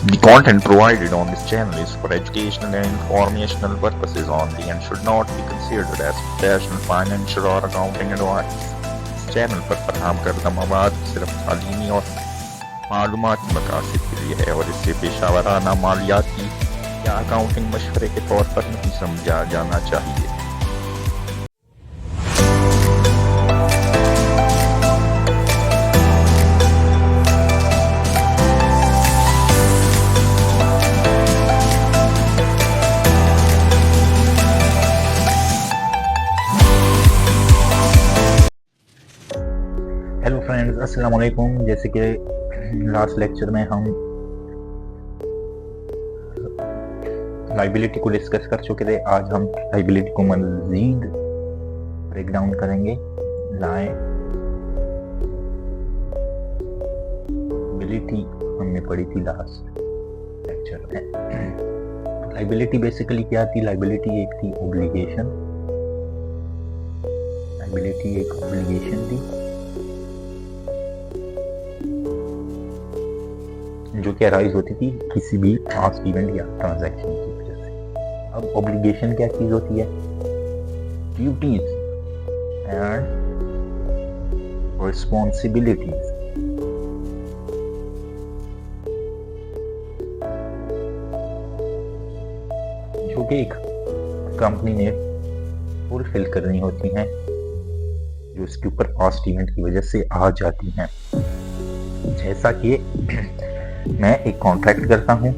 The content provided on this channel is for educational and informational purposes only and should not be considered as professional, financial or accounting advice. इस channel पर फराहम करदा मवाद सिर्फ तालीमी और मालूमाती मकासद के लिए है और इसे पेशावराना मालियाती या अकाउंटिंग मशवरे के तौर पर नहीं समझा जाना चाहिए। हेलो फ्रेंड्स, अस्सलाम वालेकुम। जैसे कि लास्ट लेक्चर में हम लाइबिलिटी को डिस्कस कर चुके थे, आज हम लाइबिलिटी को मज़ीद ब्रेक डाउन करेंगे। लाइबिलिटी हमने पढ़ी थी लास्ट लेक्चर में। लाइबिलिटी बेसिकली क्या थी? लाइबिलिटी एक थी ऑब्लिगेशन। लाइबिलिटी एक ऑब्लिगेशन थी जो कि अराइज होती थी किसी भी पास्ट इवेंट या ट्रांजैक्शन की वजह से। अब ऑब्लिगेशन क्या चीज होती है? Duties and responsibilities. जो कि एक कंपनी ने फुलफिल करनी होती हैं, जो उसके ऊपर पास्ट इवेंट की वजह से आ जाती हैं। जैसा कि मैं एक कॉन्ट्रैक्ट करता हूँ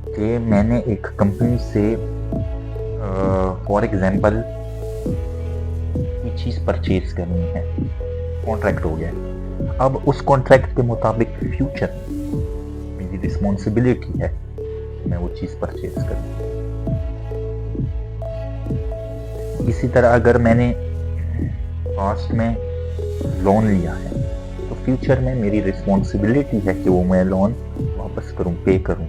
कि मैंने एक कंपनी से फॉर एग्जांपल कोई चीज़ परचेज करनी है, कॉन्ट्रैक्ट हो गया। अब उस कॉन्ट्रैक्ट के मुताबिक फ्यूचर मेरी रिस्पॉन्सिबिलिटी है मैं वो चीज़ परचेज करूँ। इसी तरह अगर मैंने पास्ट में लोन लिया है तो फ्यूचर में मेरी रिस्पॉन्सिबिलिटी है कि वो मैं लोन वापस करूं, पे करूं।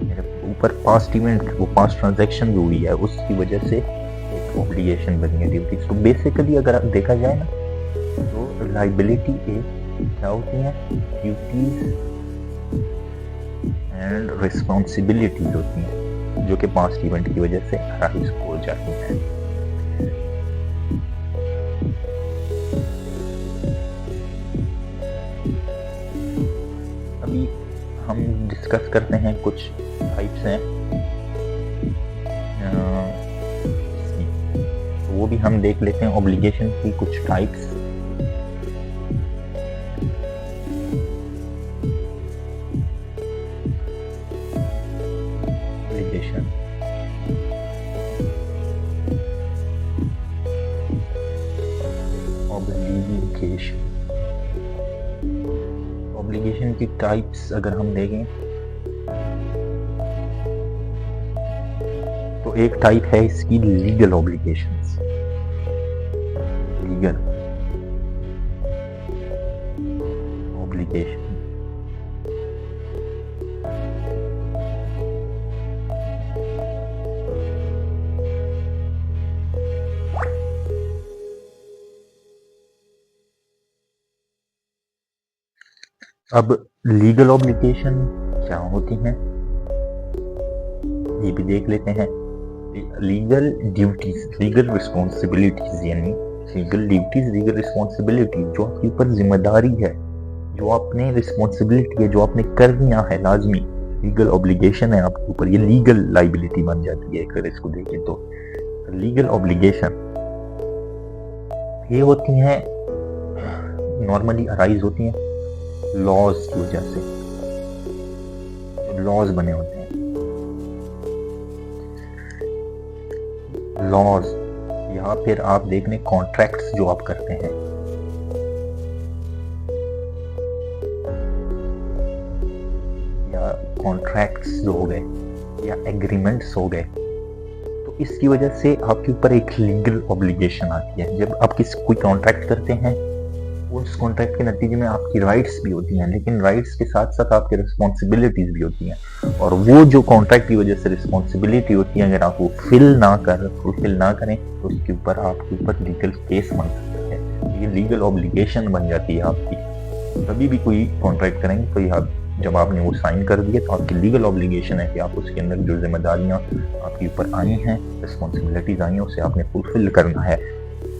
मेरे ऊपर पास्ट इवेंट, वो पास्ट ट्रांजैक्शन जो हुई है उसकी वजह से एक ऑब्लिगेशन बनी है, ड्यूटीज। तो बेसिकली अगर देखा जाए ना तो लाइबिलिटी एक क्या होती है? ड्यूटीज एंड रिस्पॉन्सिबिलिटीज होती हैं जो कि पास्ट इवेंट की वजह से अराइज हो जाती हैं। हम डिस्कस करते हैं कुछ टाइप्स हैं, वो भी हम देख लेते हैं ऑब्लिगेशन की कुछ टाइप्स। ऑब्लिगेशन ऑब्लिगेशन की टाइप्स अगर हम देखें तो एक टाइप है इसकी लीगल ऑब्लिगेशंस। लीगल ऑब्लिगेशन अब लीगल ऑब्लिगेशन क्या होती हैं ये भी देख लेते हैं। लीगल ड्यूटीज, लीगल रिस्पॉन्सिबिलिटीज, यानी लीगल ड्यूटीज, लीगल रिस्पॉन्सिबिलिटी जो आपके ऊपर जिम्मेदारी है, जो आपने रिस्पॉन्सिबिलिटी है, जो आपने करना है लाजमी, लीगल ऑब्लिगेशन है आपके ऊपर, ये लीगल लाइबिलिटी बन जाती है अगर इसको देखें तो। लीगल ऑब्लिगेशन ये होती हैं, नॉर्मली अराइज होती हैं लॉज की वजह से, लॉज बने होते हैं। लॉज या फिर आप देख लें कॉन्ट्रैक्ट्स जो आप करते हैं, या कॉन्ट्रैक्ट्स जो हो गए या एग्रीमेंट्स हो गए, तो इसकी वजह से आपके ऊपर एक लीगल ऑब्लिगेशन आती है। जब आप कोई कॉन्ट्रैक्ट करते हैं, उस कॉन्ट्रैक्ट के नतीजे में आपकी राइट्स भी होती हैं, लेकिन राइट्स के साथ साथ आपकी रिस्पॉन्सिबिलिटीज भी होती हैं। और वो जो कॉन्ट्रैक्ट की वजह से रिस्पॉन्सिबिलिटी होती है, अगर आप वो फुलफिल ना करें तो उसके ऊपर आपके ऊपर लीगल केस बन सकता है। ये लीगल ऑब्लिगेशन बन जाती है आपकी। कभी भी कोई कॉन्ट्रैक्ट करेंगे तो ये आप जब आपने वो साइन कर दिए तो आपकी लीगल ऑब्लिगेशन है कि आप उसके अंदर जो जिम्मेदारियां आपके ऊपर आई हैं, रिस्पॉन्सिबिलिटीज आई हैं, उसे आपने फुलफिल करना है।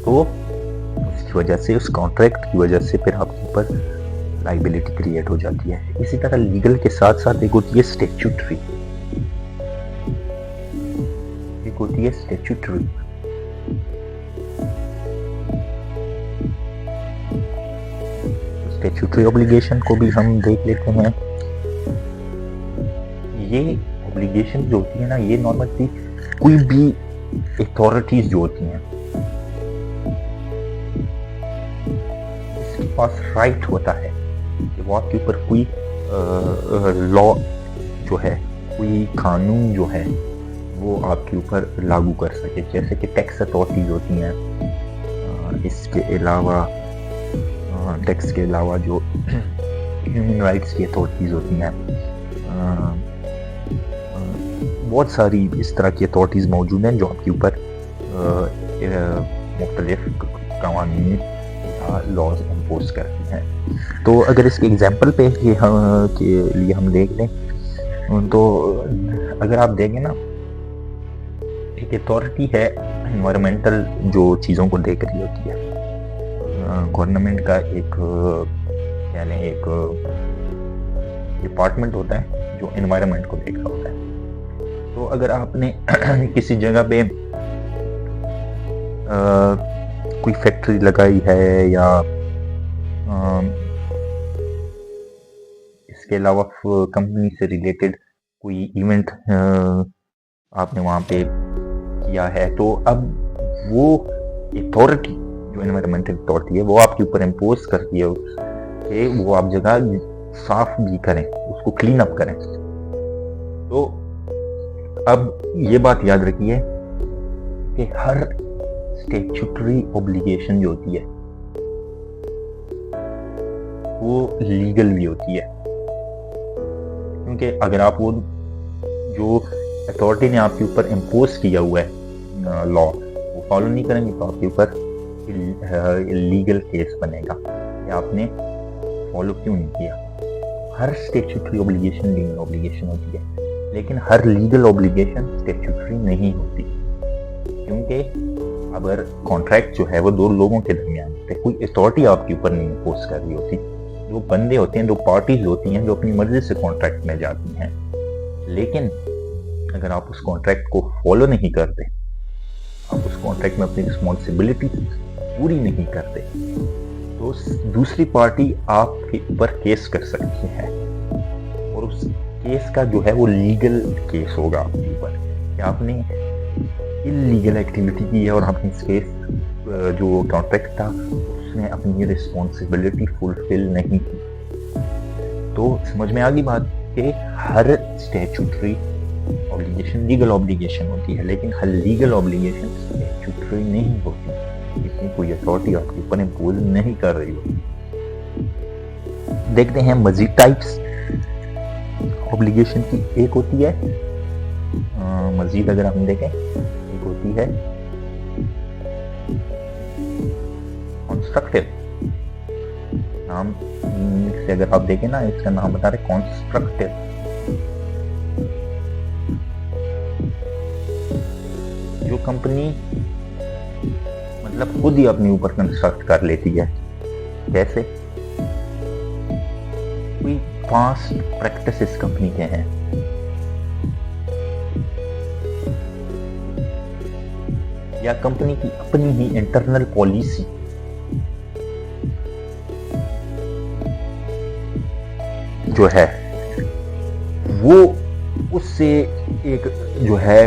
तो उसकी वजह से, उस कॉन्ट्रैक्ट की वजह से फिर आपके ऊपर लाइबिलिटी क्रिएट हो जाती है। इसी तरह लीगल के साथ साथ एक होती है स्टैट्यूटरी, एक होती है स्टैट्यूटरी। स्टैट्यूटरी ऑब्लिगेशन को भी हम देख लेते हैं। ये ऑब्लिगेशन जो होती है ना, ये नॉर्मली कोई भी अथॉरिटीज जो होती हैं, इसके पास राइट होता है कि वो आपके ऊपर कोई लॉ जो है, कोई कानून जो है वो आपके ऊपर लागू कर सके। जैसे कि टैक्स अथॉरिटीज होती हैं, इसके अलावा टैक्स के अलावा जो ह्यूमन राइट्स की अथॉरिटीज होती हैं, बहुत सारी इस तरह की अथॉरिटीज मौजूद हैं जो आपके ऊपर मुख्तलिफ कानून या लॉज इम्पोज करती हैं। तो अगर इसके एग्जाम्पल पे के लिए हम देख लें, तो अगर आप देखें ना, एक अथॉरिटी है एनवायरमेंटल जो चीज़ों को देख रही होती है, गवर्नमेंट का एक कह लें एक डिपार्टमेंट होता है जो एनवायरनमेंट को देख रहा होता है। तो अगर आपने किसी जगह पे कोई फैक्ट्री लगाई है या इसके अलावा कंपनी से रिलेटेड कोई इवेंट आपने वहाँ पे किया है, तो अब वो अथॉरिटी जो एनवायरमेंटल अथॉरिटी है वो आपके ऊपर इम्पोज करती है कि वो आप जगह साफ भी करें, उसको क्लीन अप करें। तो अब ये बात याद रखिए कि हर स्टैट्यूटरी ऑब्लिगेशन जो होती है वो लीगल भी होती है, क्योंकि अगर आप वो जो अथॉरिटी ने आपके ऊपर इम्पोज किया हुआ है लॉ वो फॉलो नहीं करेंगे तो आपके ऊपर लीगल केस बनेगा कि आपने फॉलो क्यों नहीं किया। हर स्टैट्यूटरी ऑब्लिगेशन लीगल ऑब्लिगेशन होती है, लेकिन हर लीगल ऑब्लिगेशन स्टैट्यूटरी नहीं होती, क्योंकि अगर कॉन्ट्रैक्ट जो है वो दो लोगों के दरमियान है, कोई अथॉरिटी आपके ऊपर नहीं इम्पोज कर रही होती। जो बंदे होते हैं, दो पार्टीज होती हैं जो अपनी मर्जी से कॉन्ट्रैक्ट में जाती हैं, लेकिन अगर आप उस कॉन्ट्रैक्ट को फॉलो नहीं करते, आप उस कॉन्ट्रैक्ट में अपनी रिस्पॉन्सिबिलिटी पूरी नहीं करते, तो दूसरी पार्टी आपके ऊपर केस कर सकती है, और उस केस का जो है वो लीगल केस होगा आपके ऊपर कि आपने इलीगल एक्टिविटी की है और आपने इस केस जो कॉन्ट्रैक्ट था उसमें अपनी रिस्पॉन्सिबिलिटी फुलफिल नहीं की। तो समझ में आ गई बात कि हर स्टैट्यूटरी ऑब्लिगेशन लीगल ऑब्लिगेशन होती है, लेकिन हर लीगल ऑब्लिगेशन स्टैट्यूटरी नहीं होती, इसमें कोई अथॉरिटी आपके ऊपर इम्पोज नहीं कर रही होती। देखते हैं मजीद टाइप्स ऑब्लिगेशन की। एक होती है मजीद अगर हम देखें, एक होती है कॉन्स्ट्रक्टिव। नाम से अगर आप देखें ना, इसका नाम बता रहे कॉन्स्ट्रक्टिव। जो कंपनी मतलब खुद ही अपने ऊपर कंस्ट्रक्ट कर लेती है, जैसे कोई पास्ट प्रैक्टिसेस कंपनी के हैं, या कंपनी की अपनी ही इंटरनल पॉलिसी जो है वो उससे एक जो है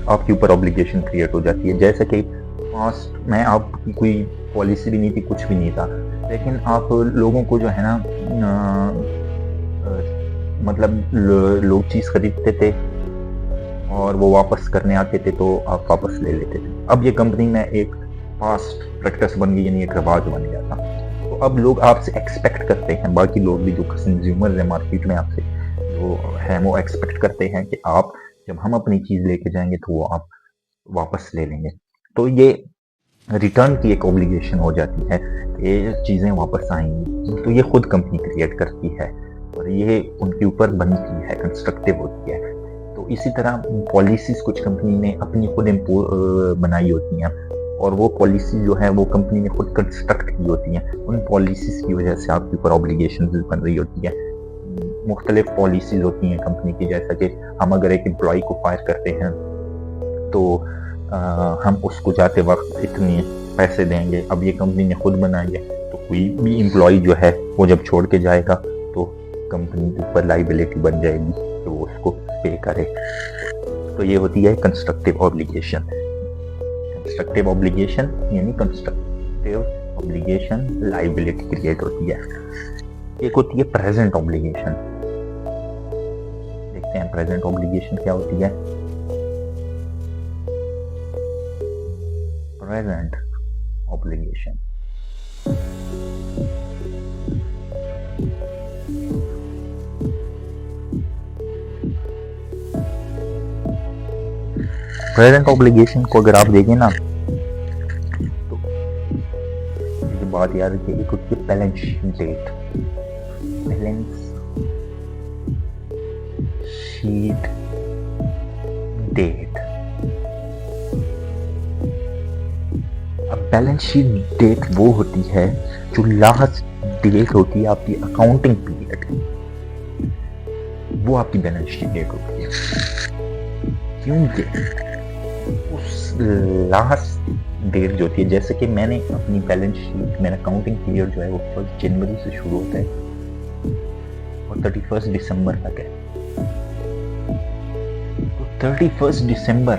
आपके ऊपर ऑब्लिगेशन क्रिएट हो जाती है। जैसे कि पास्ट में आपकी कोई पॉलिसी भी नहीं थी, कुछ भी नहीं था, लेकिन आप लोगों को जो है ना मतलब लोग चीज़ खरीदते थे और वो वापस करने आते थे तो आप वापस ले लेते थे। अब ये कंपनी में एक पास्ट प्रैक्टिस बन गई, यानी एक रिवाज बन गया था। तो अब लोग आपसे एक्सपेक्ट करते हैं, बाकी लोग भी जो कंज्यूमर्स हैं मार्केट में आपसे जो है वो एक्सपेक्ट करते हैं कि आप जब हम अपनी चीज़ लेके जाएंगे तो वो आप वापस ले लेंगे। तो ये रिटर्न की एक ऑब्लिगेशन हो जाती है कि चीज़ें वापस आएंगी, तो ये खुद कंपनी क्रिएट करती है और ये उनके ऊपर बनती है, कंस्ट्रक्टिव होती है। तो इसी तरह पॉलिसीज कुछ कंपनी ने अपनी खुद बनाई होती हैं और वो पॉलिसी जो है वो कंपनी ने खुद कंस्ट्रक्ट की होती हैं। उन पॉलिसीज की वजह से आपके ऊपर ऑब्लिगेशन बन रही होती है। मुख्तलिफ पॉलिसीज होती हैं कंपनी की, जैसा कि हम अगर एक एम्प्लॉय को फायर करते हैं तो हम उसको जाते वक्त इतने पैसे देंगे। अब ये कंपनी ने खुद बनाई है, तो कोई भी एम्प्लॉय जो है वो जब छोड़ के जाएगा तो कंपनी के ऊपर लाइबिलिटी बन जाएगी कि वो उसको पे करे। तो ये होती है कंस्ट्रक्टिव ऑब्लिगेशन। कंस्ट्रक्टिव ऑब्लिगेशन यानी कंस्ट्रक्टिव ऑब्लिगेशन लाइबिलिटी क्रिएट होती है। एक होती है प्रेजेंट ऑब्लिगेशन। देखते हैं प्रेजेंट ऑब्लिगेशन क्या होती है। प्रेजेंट ऑब्लिगेशन प्रेजेंट ऑब्लिगेशन को अगर आप देखें ना तो ये बात याद रखिए, एक होती है balance date. Balance sheet date. अब बैलेंस शीट डेट वो होती है जो लास्ट डेट होती है आपकी अकाउंटिंग पीरियड की, वो आपकी बैलेंस शीट डेट होती है। क्योंकि उस लास्ट डेट जो होती है, जैसे कि मैंने अपनी बैलेंस शीट, मेरा अकाउंटिंग पीरियड जो है वो 1 जनवरी से शुरू होता है और 31 दिसंबर तक है। तो 31 दिसंबर,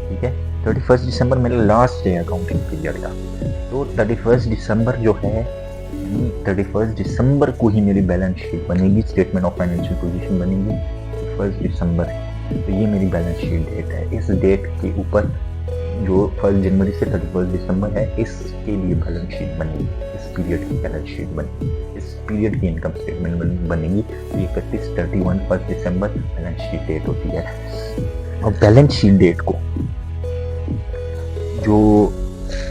ठीक है, 31 दिसंबर मेरा लास्ट डे अकाउंटिंग पीरियड का। तो 31 दिसंबर जो है, यानी 31 दिसंबर को ही मेरी बैलेंस शीट बनेगी, स्टेटमेंट ऑफ फाइनेंशियल पोजीशन बनेगी 31 दिसंबर। तो ये मेरी बैलेंस शीट डेट है। इस डेट के ऊपर जो 1 जनवरी से 31 दिसंबर है, इसके लिए बैलेंस शीट बनेगी, इस पीरियड की बैलेंस शीट बनेगी, इस पीरियड की इनकम स्टेटमेंट बनेगी। तो 31, 31 1 दिसंबर बैलेंस शीट डेट होती है। और बैलेंस शीट डेट को जो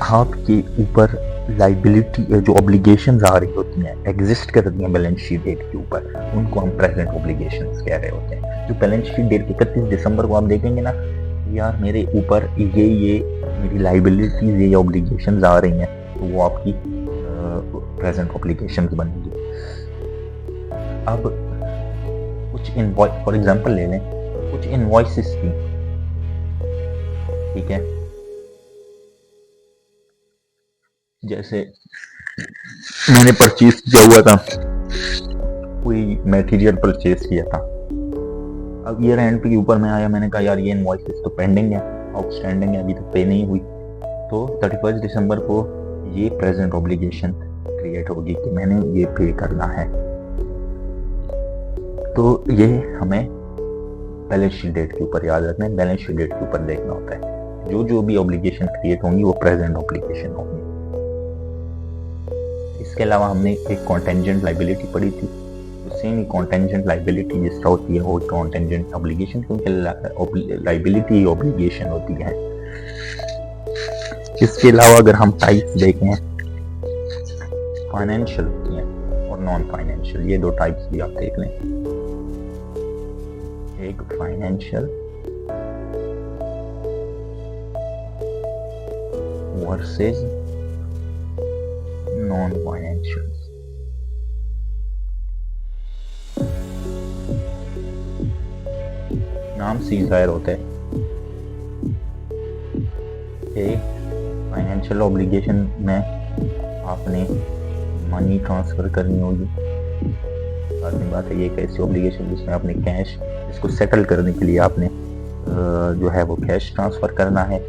आपके ऊपर लाइबिलिटी, जो ऑब्लिगेशंस आ रही होती हैं, एग्जिस्ट कर रही हैं बैलेंस शीट डेट के ऊपर, उनको हम प्रेजेंट ऑब्लिगेशंस कह रहे होते हैं। जो बैलेंस शीट डेट के 31 दिसंबर को आप देखेंगे ना, यार मेरे ऊपर ये मेरी लाइबिलिटीज, ये ऑब्लिगेशंस आ रही हैं, तो वो आपकी प्रेजेंट ऑब्लिगेशंस बनेंगी। अब कुछ इनवॉइस फॉर एग्जांपल ले लें, कुछ इनवॉइसेस थी, ठीक है, जैसे मैंने परचेज किया हुआ था, कोई मटेरियल परचेज किया था। अब ईयर एंड के ऊपर मैं आया, मैंने कहा यार ये इनवॉइसेस तो पेंडिंग है, आउटस्टैंडिंग है, अभी तक पे नहीं हुई। तो 31 दिसंबर को ये प्रेजेंट ऑब्लिगेशन क्रिएट होगी कि मैंने ये पे करना है। तो ये हमें बैलेंस शीट डेट के ऊपर याद रखना है, बैलेंस शीट डेट के ऊपर देखना होता है। जो भी ऑब्लिगेशन क्रिएट होंगी वो प्रेजेंट ऑब्लिगेशन होंगी। इसके अलावा हमने एक कॉन्टेंजेंट लाइबिलिटी पढ़ी थी, तो सेम ही कॉन्टेंजेंट लाइबिलिटी जिस तरह होती है वो कॉन्टेंजेंट ऑब्लिगेशन, क्योंकि लाइबिलिटी ऑब्लिगेशन होती है। इसके अलावा अगर हम टाइप्स देखें, फाइनेंशियल होती हैं और नॉन फाइनेंशियल, ये 2 टाइप्स भी आप देख लें। एक फाइनेंशियल वर्सेस नॉन फाइनेंशियल। नाम से जाहिर होता है कि फाइनेंशियल ऑब्लिगेशन में आपने मनी ट्रांसफर करनी होगी। बात बात है, ये एक ऐसी ऑब्लिगेशन जिसमें आपने कैश, इसको सेटल करने के लिए आपने जो है वो कैश ट्रांसफर करना है,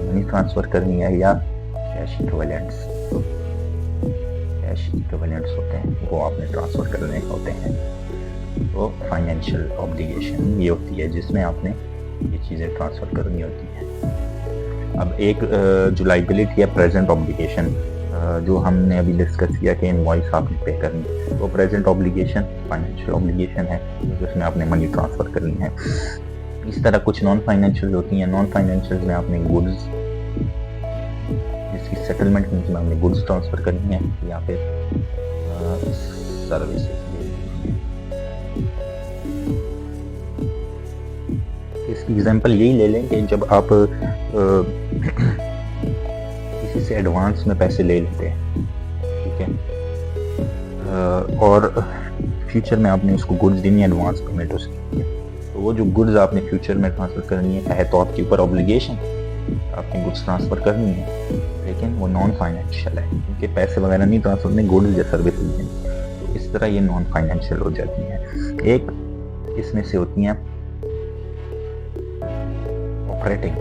मनी ट्रांसफर करनी है, या कैश इक्विवेलेंट्स, तो कैश इक्विवेलेंट्स होते हैं वो आपने ट्रांसफर करने होते हैं। तो फाइनेंशियल ऑब्लिगेशन ये होती है जिसमें आपने ये चीज़ें ट्रांसफर करनी होती हैं। अब एक जो लाइबिलिटी है प्रेजेंट ऑब्लिगेशन, जो हमने अभी डिस्कस किया कि इनवॉइस आपने पे करनी, वो प्रेजेंट ऑब्लिगेशन फाइनेंशियल ऑब्लिगेशन है जिसमें आपने मनी ट्रांसफर करनी है। इस तरह कुछ नॉन फाइनेंशियल होती हैं। नॉन फाइनेंशियल में आपने गुड्स इसकी सेटलमेंट में हमने गुड्स ट्रांसफ़र करनी है या फिर सर्विसेज देनी है। इसकी एग्जांपल यही ले लें कि जब आप किसी से एडवांस में पैसे ले लेते हैं, ठीक है, और फ्यूचर में आपने उसको गुड्स देनी है एडवांस पेमेंट उसकी, तो वो जो गुड्स आपने फ्यूचर में ट्रांसफ़र करनी है तो आपके ऊपर ऑब्लिगेशन, आपने गुड्स ट्रांसफ़र करनी है, लेकिन वो नॉन फाइनेंशियल है क्योंकि पैसे वगैरह नहीं ट्रांसफ़र करने, गुड्स या सर्विस नहीं। तो इस तरह ये नॉन फाइनेंशियल हो जाती हैं। एक इसमें से होती हैं ऑपरेटिंग,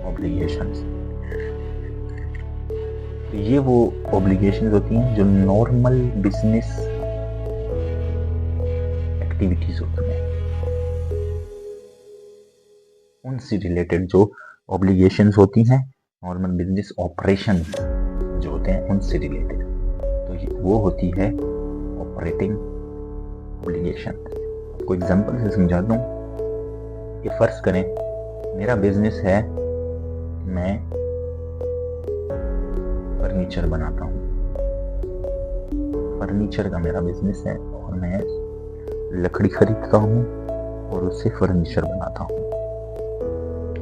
ऑब्लिगेशंस। ये वो ऑब्लिगेशंस होती हैं जो नॉर्मल बिजनेस एक्टिविटीज होती हैं, उनसे रिलेटेड जो ऑब्लिगेशंस होती हैं, नॉर्मल बिजनेस ऑपरेशंस जो होते हैं उनसे रिलेटेड, तो वो होती है ऑपरेटिंग ऑब्लिगेशन। आपको एग्जांपल से समझाता हूँ कि फर्ज करें मेरा बिजनेस है, मैं फर्नीचर बनाता हूँ, फर्नीचर का मेरा बिजनेस है और मैं लकड़ी खरीदता हूँ और उससे फर्नीचर बनाता हूँ।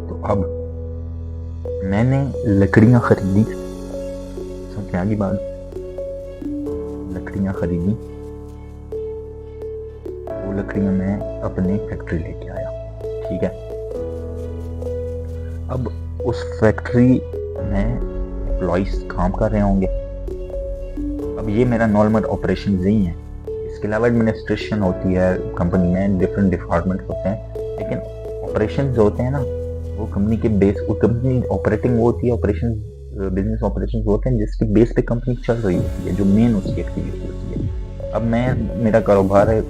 तो अब मैंने लकड़ियाँ खरीदी, समझ में आ गई बात, लकड़ियाँ खरीदी, वो लकड़ियाँ मैं अपने फैक्ट्री लेके आया, ठीक है। अब उस फैक्ट्री में एम्प्लॉइज काम कर रहे होंगे। अब ये मेरा नॉर्मल ऑपरेशन नहीं है, इसके अलावा एडमिनिस्ट्रेशन होती है कंपनी में, डिफरेंट डिपार्टमेंट होते हैं, लेकिन ऑपरेशन जो होते हैं ना वो कंपनी के बेस, वो कंपनी ऑपरेटिंग वो होती है, ऑपरेशन बिजनेस ऑपरेशन होते हैं जिसके बेस पे कंपनी चल रही होती है, जो मेन उसकी एक्टिविटी होती है। अब मेरा कारोबार है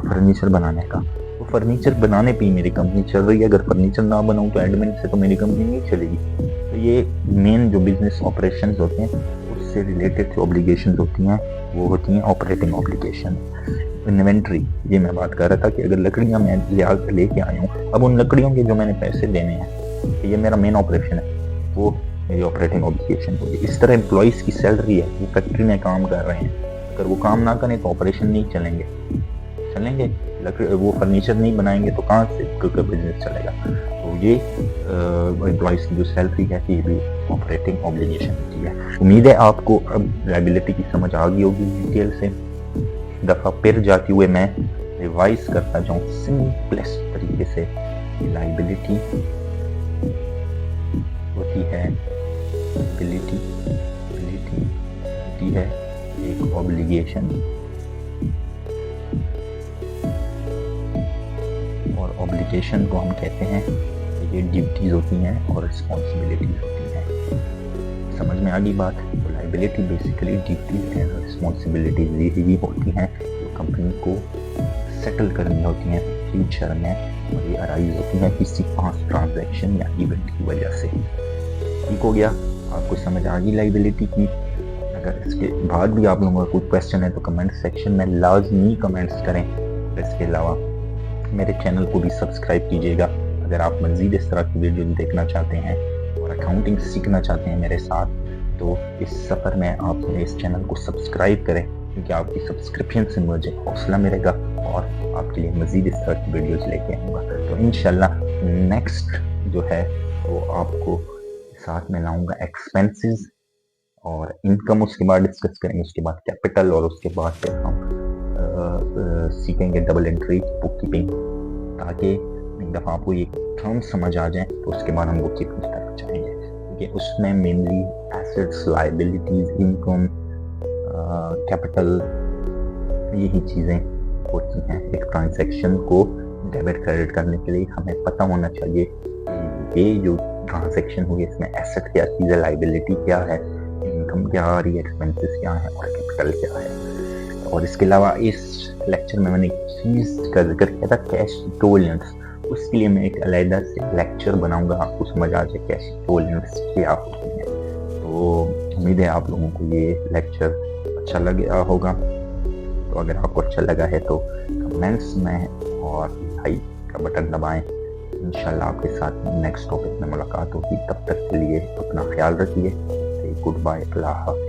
फर्नीचर बनाने का, तो फर्नीचर बनाने पे ही मेरी कंपनी चल रही है। अगर फर्नीचर ना बनाऊं तो एडमिन से तो मेरी कंपनी नहीं चलेगी। तो ये मेन जो बिजनेस ऑपरेशंस होते हैं उससे रिलेटेड जो ऑब्लिगेशंस होती हैं वो होती हैं ऑपरेटिंग ऑब्लिगेशन। इन्वेंट्री, ये मैं बात कर रहा था कि अगर लकड़ियाँ मैं लेके आया हूँ, अब उन लकड़ियों के जो मैंने पैसे देने हैं, तो ये मेरा मेन ऑपरेशन है, वो मेरी ऑपरेटिंग ऑब्लिगेशन होगी। इस तरह एम्प्लॉइज़ की सैलरी है, वो फैक्ट्री में काम कर रहे हैं, अगर वो काम ना करें तो ऑपरेशन नहीं चलेंगे, वो फर्नीचर नहीं बनाएंगे तो कहाँ से बिजनेस चलेगा। तो ये एम्प्लॉइज़ की जो सैलरी है ये भी ऑपरेटिंग ऑब्लिगेशन होती है। उम्मीद है आपको अब लायबिलिटी की समझ आ गई होगी डिटेल से। दफ़ा फिर जाते हुए मैं रिवाइज करता जाऊँ सिंपलेस्ट तरीके से। लायबिलिटी होती है, एबिलिटी होती है एक ऑब्लिगेशन, और ऑब्लिगेशन को हम कहते हैं ये ड्यूटीज होती हैं और रिस्पॉन्सिबिलिटीज होती हैं। समझ में आ गई बात। तो liability basically duties and responsibilities यही होती हैं जो कंपनी को सेटल करनी होती हैं फ्यूचर में, और ये अराइज होती हैं किसी खास ट्रांजैक्शन या इवेंट की वजह से। ठीक हो गया, आपको समझ आ गई लायबिलिटी की। अगर इसके बाद भी आप लोगों का कोई क्वेश्चन है तो कमेंट सेक्शन में लाजमी कमेंट्स करें। इसके अलावा मेरे चैनल को भी सब्सक्राइब कीजिएगा अगर आप मज़ीद इस तरह की वीडियो देखना चाहते हैं और अकाउंटिंग सीखना चाहते हैं मेरे साथ। तो इस सफ़र में आप मेरे इस चैनल को सब्सक्राइब करें, क्योंकि आपकी सब्सक्रिप्शन से मुझे हौसला मिलेगा और आपके लिए मज़ीद इस तरह की वीडियोज़ लेके आऊँगा। तो इंशाल्लाह नेक्स्ट जो है वो आपको साथ में लाऊंगा एक्सपेंसेस और इनकम, उसके बाद डिस्कस करेंगे, उसके बाद कैपिटल, और उसके बाद फिर हम सीखेंगे डबल एंट्री बुक कीपिंग, ताकि एक दफ़ा आपको ये टर्म समझ आ जाए तो उसके बाद हम बुक कीपिंग की तरफ जाएंगे। क्योंकि उसमें mainly assets, liabilities, income, capital, यही चीज़ें होती हैं। एक ट्रांजैक्शन को डेबिट क्रेडिट करने के लिए हमें पता होना चाहिए कि ये जो ट्रांजैक्शन हुई है इसमें एसेट क्या चीज़ है, लायबिलिटी क्या है, इनकम क्या आ रही है, एक्सपेंसेस क्या है और कैपिटल क्या है। और इसके अलावा इस लेक्चर में मैंने एक चीज़ का जिक्र किया था, कैश इक्विवेलेंट्स। उसके लिए मैं एक अलग से लेक्चर बनाऊंगा, आपको समझ आ जाए कैश इक्विवेलेंट्स क्या होती हैं। तो उम्मीद है आप लोगों को ये लेक्चर अच्छा लगा होगा। तो तो अगर आपको अच्छा लगा है तो कमेंट्स में और लाइक का बटन दबाएं। इंशाल्लाह आपके साथ नेक्स्ट टॉपिक में मुलाकात होगी। तब तक के लिए अपना ख्याल रखिए। गुड बाय, अल्लाह हाफ़िज़।